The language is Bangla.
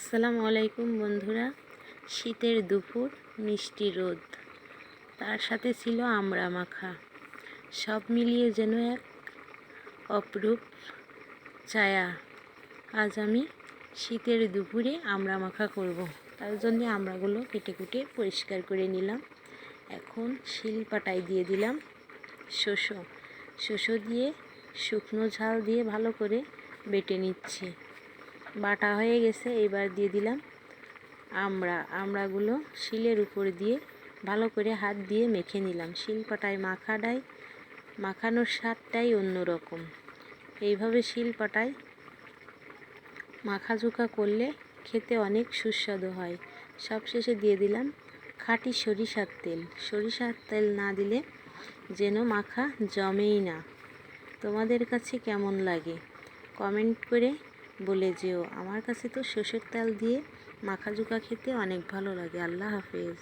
আসসালামু আলাইকুম বন্ধুরা। শীতের দুপুর, মিষ্টি রোদ, তার সাথে ছিল আমড়া মাখা। সব মিলিয়ে যেন এক অপরূপ ছায়া। আজ আমি শীতের দুপুরে আমড়া মাখা করব। তার জন্য আমড়াগুলো কেটে কুটে পরিষ্কার করে নিলাম। এখন শিলপাটায় দিয়ে দিলাম শসা দিয়ে শুকনো ঝাল দিয়ে ভালো করে বেটে নিচ্ছি। বাটা হয়ে গেছে, এবার দিয়ে দিলাম আমড়াগুলো শিলের উপর দিয়ে ভালো করে হাত দিয়ে মেখে নিলাম। শিলপাটায় মাখানোর স্বাদটাই অন্যরকম। এইভাবে শিলপাটায় মাখাঝোকা করলে খেতে অনেক সুস্বাদু হয়। সবশেষে দিয়ে দিলাম খাঁটি সরিষার তেল না দিলে যেন মাখা জমেই না। তোমাদের কাছে কেমন লাগে কমেন্ট করে বলে যেও। আমার কাছে তো সরষের তেল দিয়ে মাখাঝোকা খেতে অনেক ভালো লাগে। আল্লাহ হাফেজ।